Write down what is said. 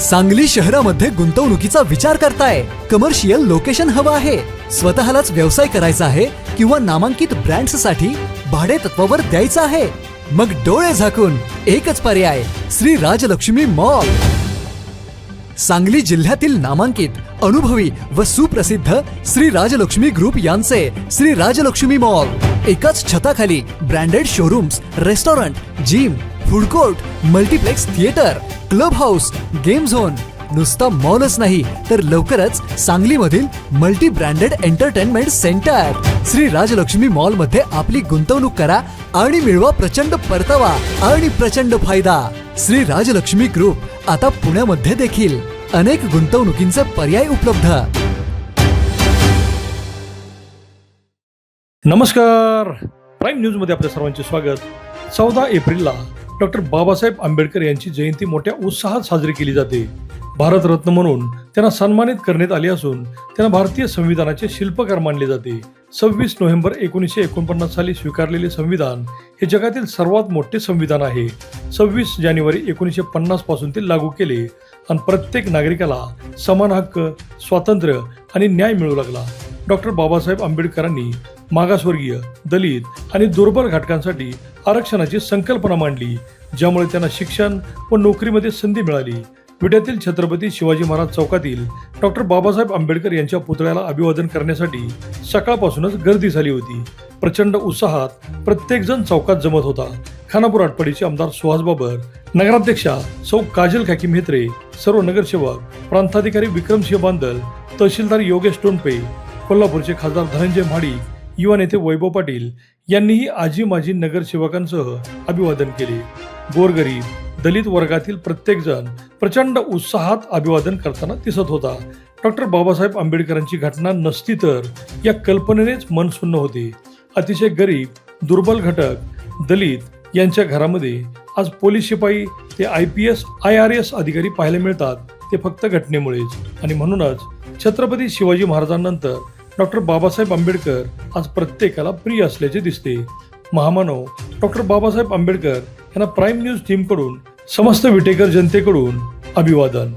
सांगली शहरामध्ये गुंतवणुकीचा विचार करताय? कमर्शियल लोकेशन हवं आहे, स्वतःलाच व्यवसाय करायचा आहे किंवा नामांकित ब्रँड्स साठी भाडे तत्वावर द्यायचं आहे? मग डोळे झाकून एकच पर्याय, श्री राजलक्ष्मी मॉल. सांगली जिल्ह्यातील नामांकित, अनुभवी व सुप्रसिद्ध श्री राजलक्ष्मी ग्रुप यांचे श्री राजलक्ष्मी मॉल. एकाच छताखाली branded showrooms, restaurant, gym, food court, multiplex theatre, club house, game zone. नुसता मॉलच नाही तर लवकरच सांगलीमधील multi branded entertainment centre. Shri Rajalakshmi mall मध्ये आपली गुंतवणूक करा आणि मिळवा प्रचंड परतावा आणि प्रचंड फायदा. श्री राजलक्ष्मी ग्रुप आता पुण्यामध्ये देखील. अनेक गुंतवणुकींचे पर्याय उपलब्ध. नमस्कार, प्राईम न्यूज मध्ये आपल्या सर्वांचे स्वागत. 14 एप्रिलला डॉक्टर बाबासाहेब आंबेडकर यांची जयंती मोठ्या उत्साहात साजरी केली जाते. भारतरत्न म्हणून त्यांना सन्मानित करण्यात आले असून त्यांना भारतीय संविधानाचे शिल्पकार मानले जाते. 26 नोव्हेंबर 1949 साली स्वीकारलेले संविधान हे जगातील सर्वात मोठे संविधान आहे. 26 जानेवारी 1950 पासून ते लागू केले आणि प्रत्येक नागरिकाला समान हक्क, स्वातंत्र्य आणि न्याय मिळू लागला. डॉक्टर बाबासाहेब आंबेडकरांनी मागासवर्गीय, दलित आणि दुर्बल घटकांसाठी आरक्षणाची संकल्पना मांडली, ज्यामुळे त्यांना शिक्षण व नोकरीमध्ये संधी मिळाली. विट्यातील छत्रपती शिवाजी महाराज चौकातील डॉक्टर बाबासाहेब आंबेडकर यांच्या पुतळ्याला अभिवादन करण्यासाठी सकाळपासूनच गर्दी झाली होती. प्रचंड उत्साहात प्रत्येक जण चौकात जमत होता. खानापूर आटपाडीचे आमदार सुहास बाबर, नगराध्यक्षा सौ काजल काकी म्हेत्रे, सर्व नगरसेवक, प्रांताधिकारी विक्रमसिंह बांदल, तहसीलदार योगेश टोनपे, कोल्हापूरचे खासदार धनंजय महाडिक, युवा नेते वैभव पाटील यांनीही आजी माजी नगरसेवकांसह अभिवादन केले. गोरगरीब, दलित वर्गातील प्रत्येक जण प्रचंड उत्साहात अभिवादन करताना दिसत होता. डॉक्टर बाबासाहेब आंबेडकरांची घटना नसती तर या कल्पनेनेच मन सुन्न होते. अतिशय गरीब, दुर्बल घटक, दलित यांच्या घरामध्ये आज पोलीस शिपाई ते IPS, IRS अधिकारी पाहायला मिळतात, ते फक्त घटनेमुळेच. आणि म्हणूनच छत्रपती शिवाजी महाराजांनंतर डॉक्टर बाबासाहेब आंबेडकर आज प्रत्येकाला प्रिय असल्याचे दिसते. महामानव डॉक्टर बाबासाहेब आंबेडकर यांना प्राईम न्यूज टीमकडून, समस्त विटेकर जनतेकडून अभिवादन.